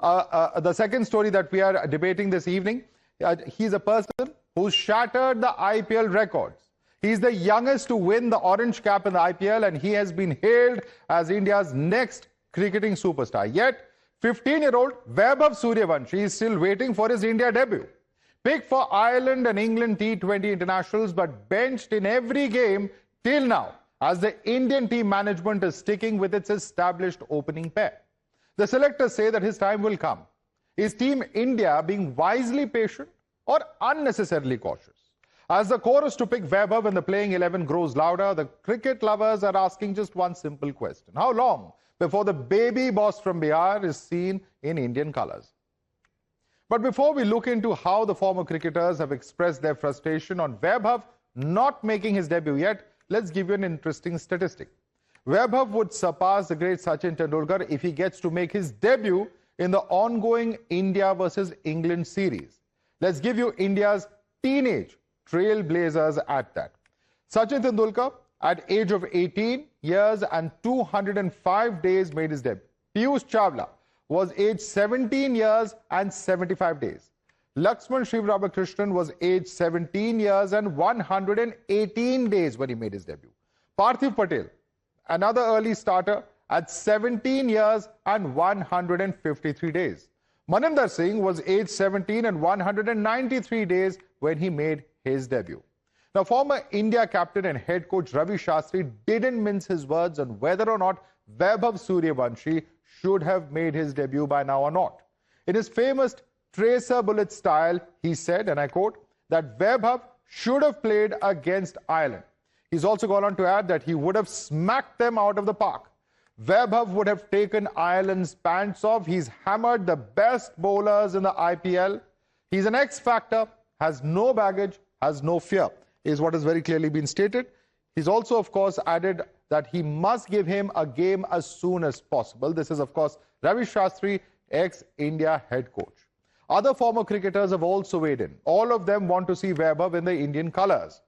The second story that we are debating this evening, he's a person who shattered the IPL records. He's the youngest to win the orange cap in the IPL, and he has been hailed as India's next cricketing superstar. Yet, 15-year-old Vaibhav Sooryavanshi is still waiting for his India debut. Picked for Ireland and England T20 Internationals, but benched in every game till now, as the Indian team management is sticking with its established opening pair. The selectors say that his time will come. Is Team India being wisely patient or unnecessarily cautious? As the chorus to pick Vaibhav in the playing 11 grows louder, the cricket lovers are asking just one simple question. How long before the baby boss from Bihar is seen in Indian colours? But before we look into how the former cricketers have expressed their frustration on Vaibhav not making his debut yet, let's give you an interesting statistic. Vaibhav would surpass the great Sachin Tendulkar if he gets to make his debut in the ongoing India versus England series. Let's give you India's teenage trailblazers at that. Sachin Tendulkar, at age of 18 years and 205 days, made his debut. Piyush Chawla was aged 17 years and 75 days. Laxman Shivramakrishnan was aged 17 years and 118 days when he made his debut. Parthiv Patel, another early starter, at 17 years and 153 days. Maninder Singh was aged 17 and 193 days when he made his debut. Now, former India captain and head coach Ravi Shastri didn't mince his words on whether or not Vaibhav Sooryavanshi should have made his debut by now or not. In his famous tracer bullet style, he said, and I quote, that Vaibhav should have played against Ireland. He's also gone on to add that he would have smacked them out of the park. Vaibhav would have taken Ireland's pants off. He's hammered the best bowlers in the IPL. He's an X-factor, has no baggage, has no fear, is what has very clearly been stated. He's also, of course, added that he must give him a game as soon as possible. This is, of course, Ravi Shastri, ex-India head coach. Other former cricketers have also weighed in. All of them want to see Vaibhav in the Indian colours.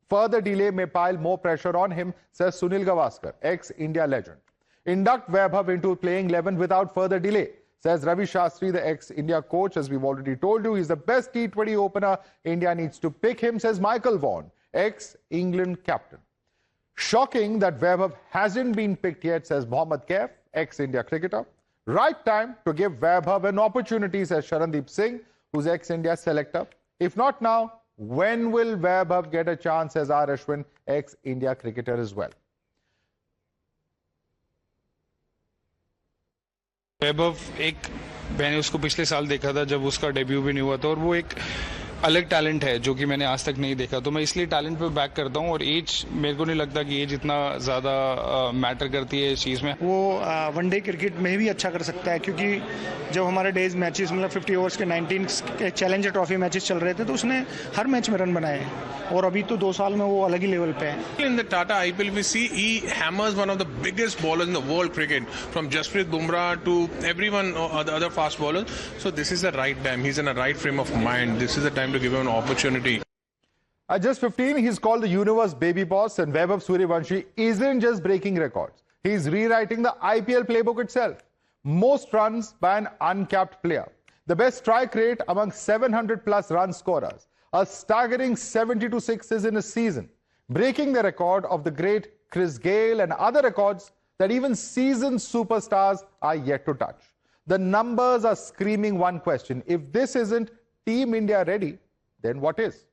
Further delay may pile more pressure on him, says Sunil Gavaskar, ex-India legend. Induct Vaibhav into playing 11 without further delay, says Ravi Shastri, the ex-India coach. As we've already told you, he's the best T20 opener. India needs to pick him, says Michael Vaughan, ex-England captain. Shocking that Vaibhav hasn't been picked yet, says Mohammad Kaif, ex-India cricketer. Right time to give Vaibhav an opportunity, says Sharandeep Singh, who's ex-India selector. If not now, when will Vaibhav get a chance, says R. Ashwin, ex-India cricketer as well. वैभव मैंने उसको पिछले साल देखा था जब उसका debut भी नहीं हुआ था और वो एक अलग टैलेंट है जो कि मैंने आज तक नहीं देखा, तो मैं इसलिए टैलेंट पे बैक करता हूं और एज मेरे को नहीं लगता कि एज इतना ज़्यादा मैटर करती है इस चीज़ में। वो वनडे क्रिकेट में भी अच्छा कर सकता है क्योंकि जब हमारे डेज मैचेस मतलब 50 ओवर्स के 19 चैलेंजर ट्रॉफी मैचेस चल रहे थे तो उसने हर मैच में रन बनाए और अभी तो 2 साल में वो अलग ही लेवल पे है। In the Tata IPL we see he hammers one of the biggest bowlers in the world cricket, from Jasprit Bumrah to everyone the other fast bowlers. So this is the right time. He's in a right frame of mind. This is the time to give him an opportunity. At just 15, he's called the universe baby boss, and Vaibhav Sooryavanshi isn't just breaking records. He's rewriting the IPL playbook itself. Most runs by an uncapped player. The best strike rate among 700-plus run scorers. A staggering 72 sixes in a season. Breaking the record of the great Chris Gayle and other records that even seasoned superstars are yet to touch. The numbers are screaming one question. If this isn't Team India ready, then what is?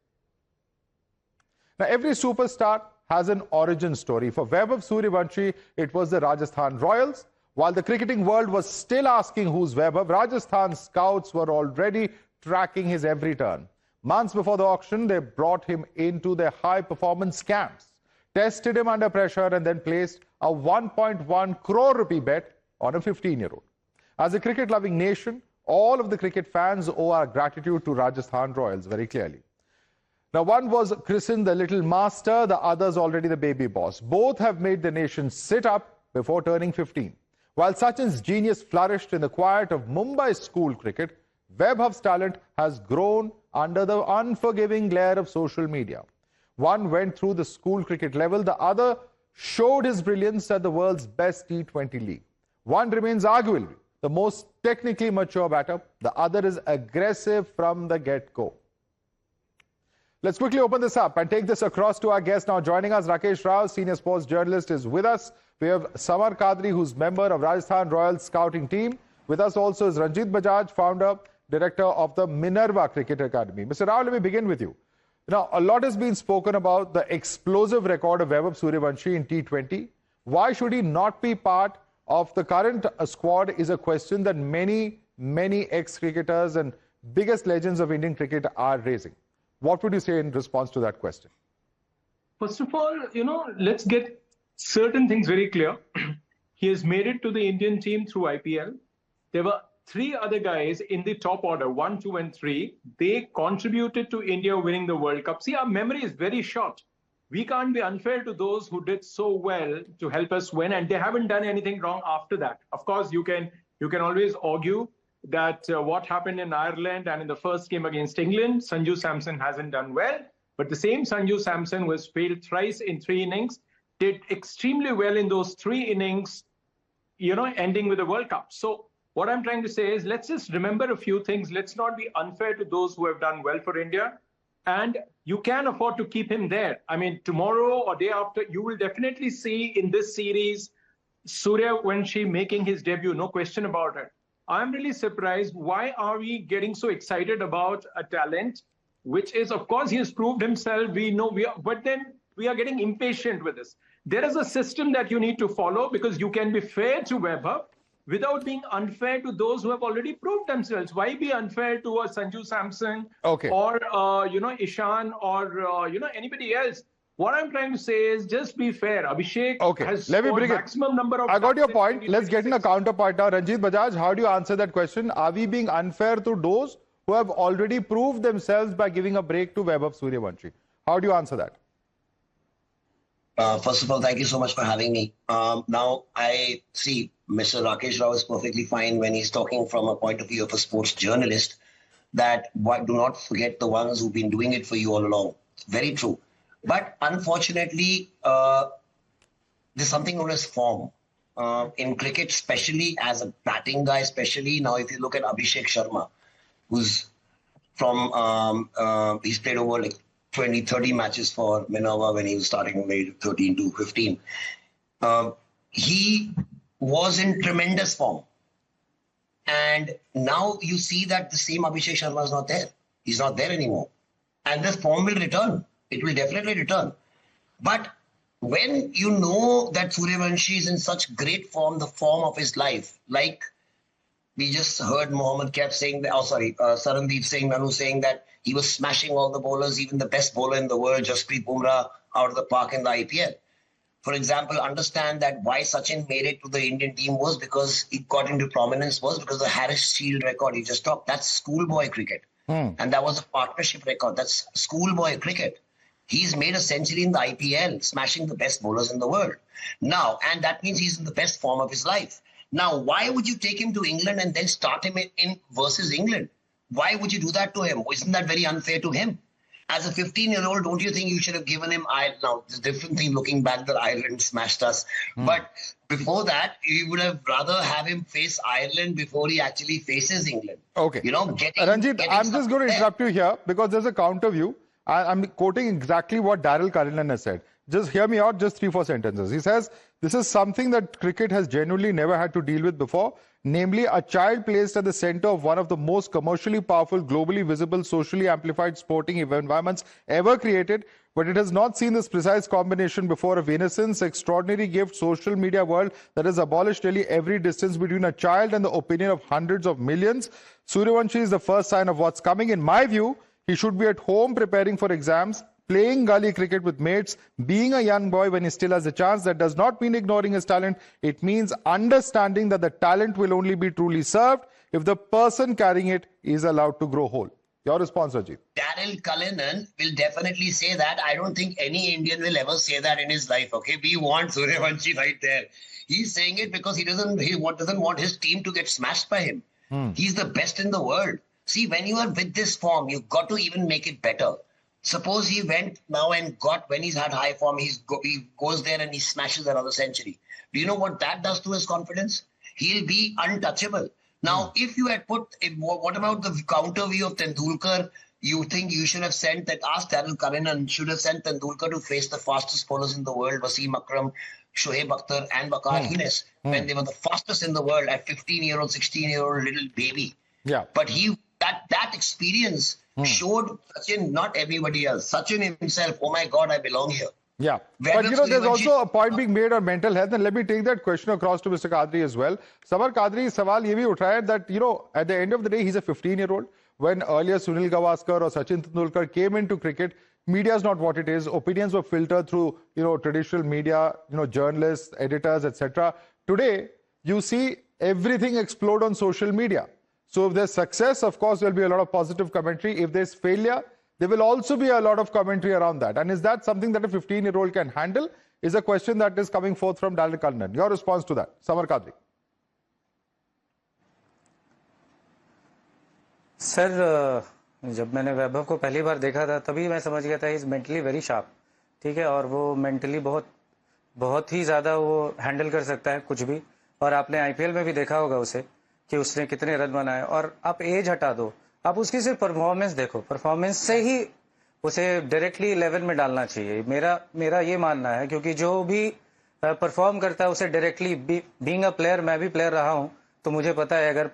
Now, every superstar has an origin story. For Vaibhav Sooryavanshi, it was the Rajasthan Royals. While the cricketing world was still asking who's Vaibhav, Rajasthan scouts were already tracking his every turn. Months before the auction, they brought him into their high-performance camps, tested him under pressure, and then placed a 1.1 crore rupee bet on a 15-year-old. As a cricket-loving nation, all of the cricket fans owe our gratitude to Rajasthan Royals very clearly. Now, one was christened the little master, the other's already the baby boss. Both have made the nation sit up before turning 15. While Sachin's genius flourished in the quiet of Mumbai school cricket, Vaibhav's talent has grown under the unforgiving glare of social media. One went through the school cricket level, the other showed his brilliance at the world's best T20 league. One remains arguably the most technically mature batter. The other is aggressive from the get-go. Let's quickly open this up and take this across to our guest. Now joining us, Rakesh Rao, senior sports journalist, is with us. We have Samar Kadri, who's member of Rajasthan Royals scouting team. With us also is Ranjit Bajaj, founder, director of the Minerva Cricket Academy. Mr. Rao, let me begin with you. Now, a lot has been spoken about the explosive record of Vaibhav Sooryavanshi in T20. Why should he not be part of the current squad is a question that many ex-cricketers and biggest legends of Indian cricket are raising. What would you say in response to that question? First of all, let's get certain things very clear. He has made it to the Indian team through IPL. There were 3 other guys in the top order, 1, 2, and 3. They contributed to India winning the World Cup. See, our memory is very short. We can't be unfair to those who did so well to help us win, and they haven't done anything wrong after that. Of course, you can always argue that what happened in Ireland and in the first game against England, Sanju Samson hasn't done well. But the same Sanju Samson was failed thrice in 3 innings, did extremely well in those 3 innings, ending with the World Cup. So what I'm trying to say is, let's just remember a few things. Let's not be unfair to those who have done well for India. And you can afford to keep him there. I mean, tomorrow or day after, you will definitely see in this series, Sooryavanshi making his debut, no question about it. I'm really surprised. Why are we getting so excited about a talent, which is, of course, he has proved himself. We know but then we are getting impatient with this. There is a system that you need to follow, because you can be fair to Vaibhav without being unfair to those who have already proved themselves. Why be unfair to a Sanju Samson or, Ishan or, anybody else? What I'm trying to say is, just be fair. Abhishek has scored maximum number of... I got your point. Let's get in a counterpoint now. Ranjit Bajaj, how do you answer that question? Are we being unfair to those who have already proved themselves by giving a break to Vaibhav Sooryavanshi? How do you answer that? First of all, thank you so much for having me. Now, I see Mr. Rakesh Rao is perfectly fine when he's talking from a point of view of a sports journalist, that do not forget the ones who've been doing it for you all along. Very true. But unfortunately, there's something known as form. In cricket, especially as a batting guy, especially now, if you look at Abhishek Sharma, who's from, he's played over like 20, 30 matches for Minerva when he was starting maybe 13 to 15. He was in tremendous form. And now you see that the same Abhishek Sharma is not there. He's not there anymore. And this form will return. It will definitely return. But when you know that Sooryavanshi is in such great form, the form of his life, like we just heard Mohammad kept saying that, Sarandeep Singh Nanu saying that he was smashing all the bowlers, even the best bowler in the world, Jasprit Bumrah, out of the park in the IPL. For example, understand that why Sachin made it to the Indian team was because he got into prominence, was because of the Harris Shield record he just talked. That's schoolboy cricket. And that was a partnership record. That's schoolboy cricket. He's made a century in the IPL, smashing the best bowlers in the world. Now, and that means he's in the best form of his life. Now, why would you take him to England and then start him in versus England? Why would you do that to him? Isn't that very unfair to him? As a 15-year-old, don't you think you should have given him Ireland? Now, it's a different thing looking back that Ireland smashed us. But before that, you would have rather have him face Ireland before he actually faces England. Okay. Ranjit, I'm just going to interrupt you here because there's a counter view. I'm quoting exactly what Daryl Cullinan has said. Just hear me out, just 3-4 sentences. He says, this is something that cricket has genuinely never had to deal with before, namely a child placed at the center of one of the most commercially powerful, globally visible, socially amplified sporting environments ever created, but it has not seen this precise combination before of innocence, extraordinary gift, social media world that has abolished nearly every distance between a child and the opinion of hundreds of millions. Sooryavanshi is the first sign of what's coming. In my view, he should be at home preparing for exams, playing gully cricket with mates, being a young boy when he still has a chance. That does not mean ignoring his talent. It means understanding that the talent will only be truly served if the person carrying it is allowed to grow whole. Your response, Ajit. Daryl Cullinan will definitely say that. I don't think any Indian will ever say that in his life, okay? We want Sooryavanshi right there. He's saying it because he doesn't want his team to get smashed by him. He's the best in the world. See, when you are with this form, you've got to even make it better. Suppose he went now and when he's had high form, he goes there and he smashes another century. Do you know what that does to his confidence? he'll be untouchable. Now, if you had what about the counter view of Tendulkar? You think you should have sent that, asked Daryl Cullinan, should have sent Tendulkar to face the fastest bowlers in the world, Wasim Akram, Shoaib Akhtar and Waqar Younis, when they were the fastest in the world at 15-year-old, 16-year-old little baby. Yeah. But that experience showed Sachin, not everybody else. Sachin himself, oh my God, I belong here. Yeah, but there's also a point being made on mental health, and let me take that question across to Mr. Qadri as well. Samar Qadri, सवाल ये भी उठाया that at the end of the day he's a 15-year-old. When earlier Sunil Gavaskar or Sachin Tendulkar came into cricket, media is not what it is. Opinions were filtered through traditional media, journalists, editors, etc. Today you see everything explode on social media. So if there's success, of course there'll be a lot of positive commentary. If there's failure, there will also be a lot of commentary around that. And is that something that a 15-year-old can handle? Is a question that is coming forth from Daryl Cullinan. Your response to that, Samar Qadri. Sir, जब मैंने वैभव को पहली बार देखा था तभी मैं समझ गया था इज मेंटली वेरी शार्प, ठीक है, और वो मेंटली बहुत ही ज़्यादा वो हैंडल कर सकता है कुछ भी। और आपने आईपीएल में भी देखा होगा उसे कि उसने कितने रन बनाए। और आप एज हटा दो, आप उसकी सिर्फ परफॉर्मेंस देखो, परफॉर्मेंस से ही उसे डायरेक्टली 11 में डालना चाहिए। मेरा ये मानना है, क्योंकि जो भी परफॉर्म करता है उसे डायरेक्टली, बीइंग अ प्लेयर, मैं भी प्लेयर रहा हूँ तो मुझे पता है अगर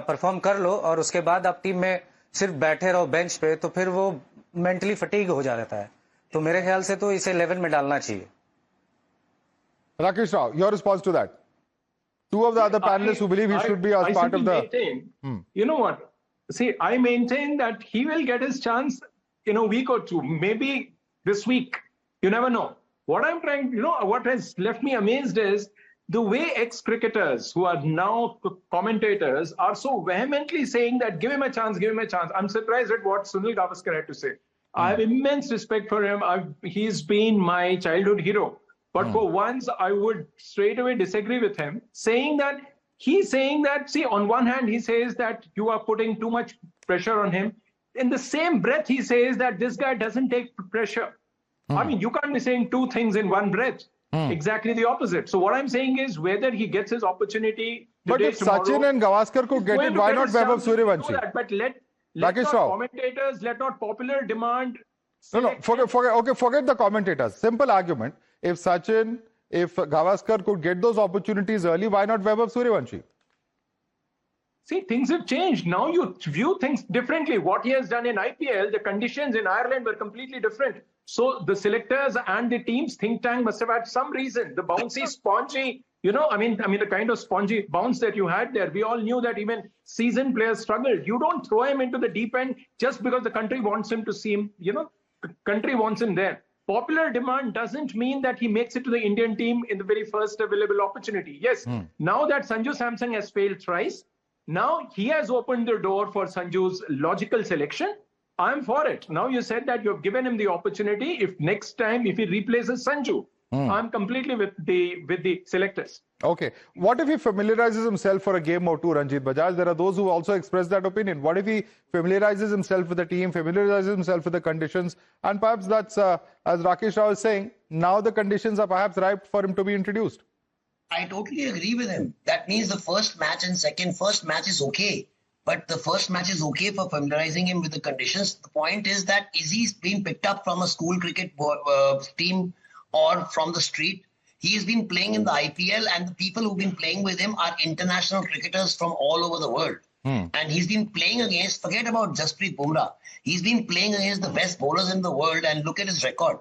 परफॉर्म कर लो और उसके बाद आप टीम में सिर्फ बैठे रहो बेंच पे, तो फिर वो मेंटली फटीग हो जाता है। तो मेरे ख्याल से तो इसे 11 में डालना चाहिए। Rakesh Rao, your response to that? Two of the other panelists who believe he should be as part of the... You know what? See, I maintain that he will get his chance in a week or two, maybe this week. You never know. What I'm trying, what has left me amazed is the way ex-cricketers who are now commentators are so vehemently saying that give him a chance, give him a chance. I'm surprised at what Sunil Gavaskar had to say. I have immense respect for him. He's been my childhood hero. But for once, I would straight away disagree with him, saying that, see, on one hand, he says that you are putting too much pressure on him. In the same breath, he says that this guy doesn't take pressure. I mean, you can't be saying two things in one breath. Exactly the opposite. So what I'm saying is whether he gets his opportunity today, but if Sachin and Gavaskar could get it, why not Vaibhav Sooryavanshi? But let not commentators, let not popular demand. No, forget the commentators. Simple argument. If Sachin, if Gavaskar could get those opportunities early, why not Vaibhav Sooryavanshi? See, things have changed. Now you view things differently. What he has done in IPL, the conditions in Ireland were completely different. So the selectors and the team's think tank must have had some reason. The bouncy, spongy, I mean the kind of spongy bounce that you had there. We all knew that even seasoned players struggled. You don't throw him into the deep end just because the country wants him to see him, the country wants him there. Popular demand doesn't mean that he makes it to the Indian team in the very first available opportunity. Yes, now that Sanju Samson has failed thrice, now he has opened the door for Sanju's logical selection. I'm for it. Now you said that you've given him the opportunity. If next time, if he replaces Sanju, I'm completely with the selectors. Okay. What if he familiarizes himself for a game or two, Ranjit Bajaj? There are those who also express that opinion. What if he familiarizes himself with the team, familiarizes himself with the conditions, and perhaps that's, as Rakesh Rao is saying, now the conditions are perhaps ripe for him to be introduced? I totally agree with him. That means the first match and first match is okay. But the first match is okay for familiarizing him with the conditions. The point is that is he being picked up from a school cricket team or from the street? He has been playing in the IPL, and the people who've been playing with him are international cricketers from all over the world. And he's been playing against, forget about Jasprit Bumrah, he's been playing against the best bowlers in the world, and look at his record.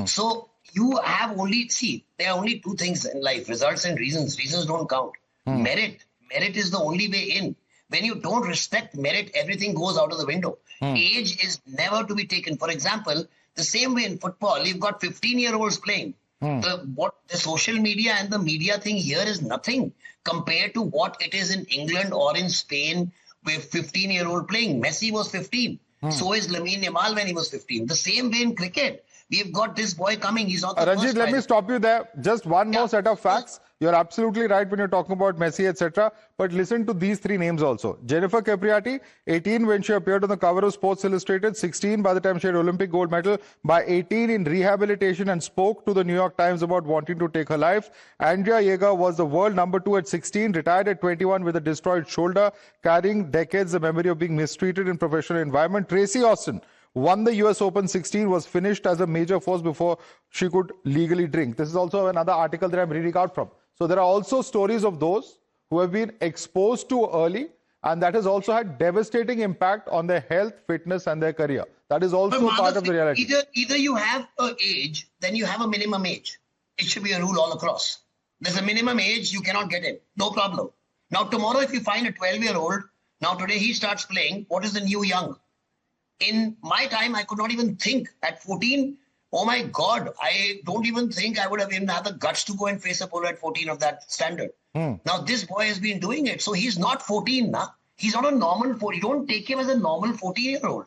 So you have there are only two things in life, results and reasons. Reasons don't count. Merit is the only way in. When you don't respect merit, everything goes out of the window. Age is never to be taken. For example, the same way in football, you've got 15-year-olds playing. The social media and the media thing here is nothing compared to what it is in England or in Spain with 15-year-old playing. Messi was 15. So is Lamine Yamal when he was 15. The same way in cricket. We've got this boy coming. He's not the Ranjit, first let me guy. stop you there. Just one more set of facts. You're absolutely right when you're talking about Messi, etc. But listen to these three names also. Jennifer Capriati, 18 when she appeared on the cover of Sports Illustrated, 16 by the time she had Olympic gold medal, by 18 in rehabilitation and spoke to the New York Times about wanting to take her life. Andrea Jaeger was the world #2 at 16, retired at 21 with a destroyed shoulder, carrying decades the memory of being mistreated in professional environment. Tracy Austin won the US Open 16, was finished as a major force before she could legally drink. This is also another article that I'm reading out from. So there are also stories of those who have been exposed too early, and that has also had devastating impact on their health, fitness, and their career. That is also part of the reality. Either you have an age, then you have a minimum age. It should be a rule all across. There's a minimum age, you cannot get in. No problem. Now tomorrow if you find a 12-year-old, now today he starts playing, what is the new young? In my time, I could not even think. At 14, oh my God, I don't even think I would have even had the guts to go and face a bowler at 14 of that standard. Now, this boy has been doing it. So he's not 14 now. He's not a normal 14. You don't take him as a normal 14-year-old.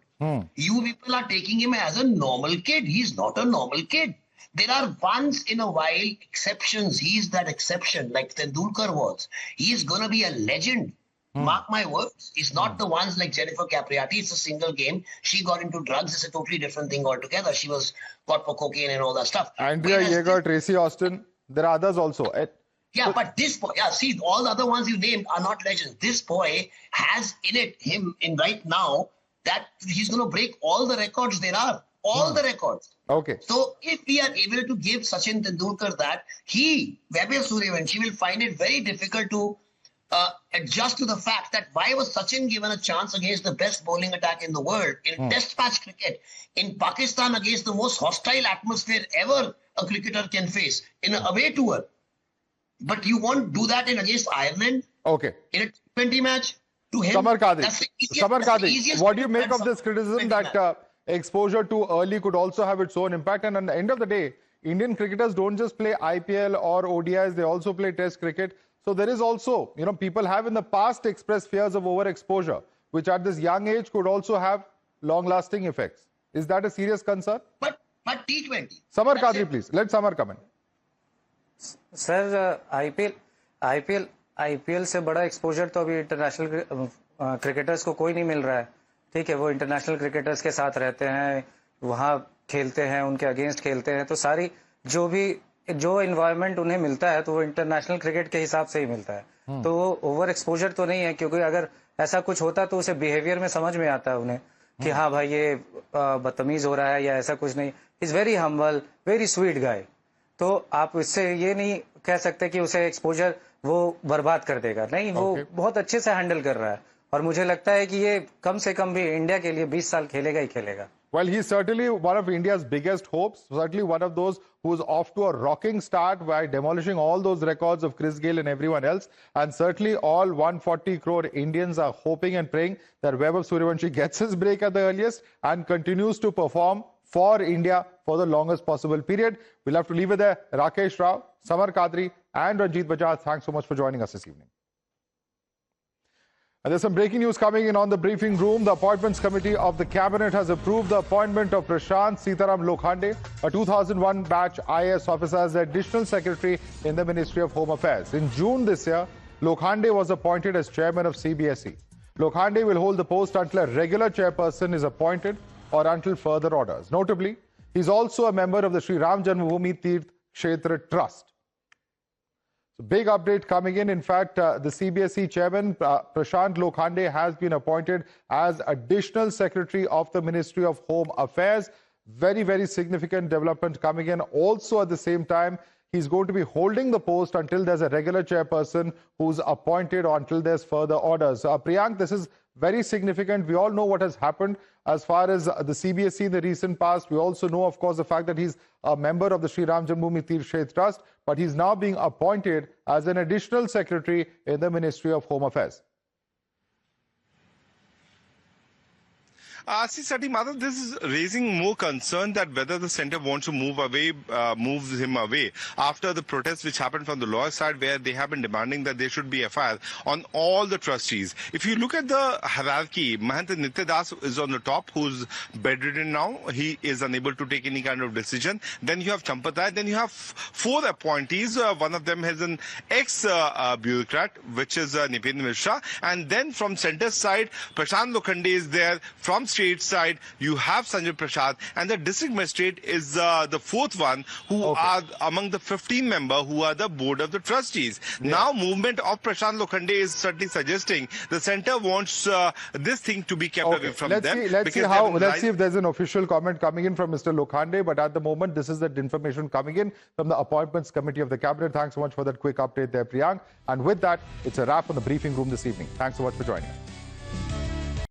You people are taking him as a normal kid. He's not a normal kid. There are once in a while exceptions. He's that exception, like Tendulkar was. He is going to be a legend. Mark my words. It's not the ones like Jennifer Capriati. It's a single game. She got into drugs. It's a totally different thing altogether. She was caught for cocaine and all that stuff. Andrea Jaeger, Tracy Austin, there are others also. Yeah, but this boy, see, all the other ones you named are not legends. This boy has him in right now that he's going to break all the records there are. All the records. Okay. So if we are able to give Sachin Tendulkar that, Vaibhav Sooryavanshi, will find it very difficult to adjust to the fact that why was Sachin given a chance against the best bowling attack in the world in test match cricket in Pakistan against the most hostile atmosphere ever a cricketer can face in an away tour. But you won't do that against Ireland? Okay. In a T20 match? To him? Samar Kadri, what do you make of this criticism that exposure too early could also have its own impact? And at the end of the day, Indian cricketers don't just play IPL or ODIs, they also play test cricket. So there is also, people have in the past expressed fears of overexposure, which at this young age could also have long-lasting effects. Is that a serious concern? But T20. Samar Kadri, please. Let Samar come in. Sir IPL से बड़ा exposure तो अभी international cricketers को कोई नहीं मिल रहा है. ठीक है, वो इंटरनेशनल क्रिकेटर्स के साथ रहते हैं, वहाँ खेलते हैं, उनके अगेंस्ट खेलते हैं, तो सारी जो एनवायरनमेंट उन्हें मिलता है तो वो इंटरनेशनल क्रिकेट के हिसाब से ही मिलता है. तो वो ओवर एक्सपोजर तो नहीं है, क्योंकि अगर ऐसा कुछ होता तो उसे बिहेवियर में समझ में आता है उन्हें कि हाँ भाई ये बदतमीज हो रहा है या ऐसा कुछ नहीं. Is very humble, very sweet guy. तो आप इससे ये नहीं कह सकते कि उसे एक्सपोजर वो बर्बाद कर देगा. नहीं, वो बहुत अच्छे से हैंडल कर रहा है और मुझे लगता है कि ये कम से कम भी इंडिया के लिए 20 साल खेलेगा ही खेलेगा. Well, he's certainly one of India's biggest hopes, certainly one of those who's off to a rocking start by demolishing all those records of Chris Gayle and everyone else. And certainly all 140 crore Indians are hoping and praying that Vaibhav Sooryavanshi gets his break at the earliest and continues to perform for India for the longest possible period. We'll have to leave it there. Rakesh Rao, Samar Kadri and Ranjit Bajaj, thanks so much for joining us this evening. And there's some breaking news coming in on the briefing room. The Appointments Committee of the Cabinet has approved the appointment of Prashant Sitaram Lokhande, a 2001 batch IAS officer, as the additional secretary in the Ministry of Home Affairs. In June this year, Lokhande was appointed as chairman of CBSE. Lokhande will hold the post until a regular chairperson is appointed or until further orders. Notably, he's also a member of the Sri Ram Janmabhoomi Tirth Kshetra Trust. So big update coming in. In fact, the CBSE chairman, Prashant Lokhande, has been appointed as additional secretary of the Ministry of Home Affairs. Very, very significant development coming in. Also, at the same time, he's going to be holding the post until there's a regular chairperson who's appointed or until there's further orders. Priyank, this is very significant. We all know what has happened as far as the CBSE in the recent past. We also know, of course, the fact that he's a member of the Sri Ram Janmabhoomi Tirth Kshetra Trust, but he's now being appointed as an additional secretary in the Ministry of Home Affairs. See, Sati Madhav, this is raising more concern that whether the centre wants to moves him away after the protests which happened from the lawyer side, where they have been demanding that there should be FIR on all the trustees. If you look at the hierarchy, Mahant Nityadas is on the top, who's bedridden now. He is unable to take any kind of decision. Then you have Champatai. Then you have 4 appointees. One of them has an ex-bureaucrat, which is Nipendra Mishra. And then from centre side, Prashant Lokhande is there. From state side, you have Sanjay Prasad, and the district magistrate is the 4th one, who are among the 15 members who are the board of the trustees. Now, movement of Prashant Lokhande is certainly suggesting the centre wants this thing to be kept away from them. Let's see if there's an official comment coming in from Mr. Lokhande. But at the moment, this is the information coming in from the Appointments Committee of the Cabinet. Thanks so much for that quick update there, Priyank. And with that, it's a wrap on the briefing room this evening. Thanks so much for joining us.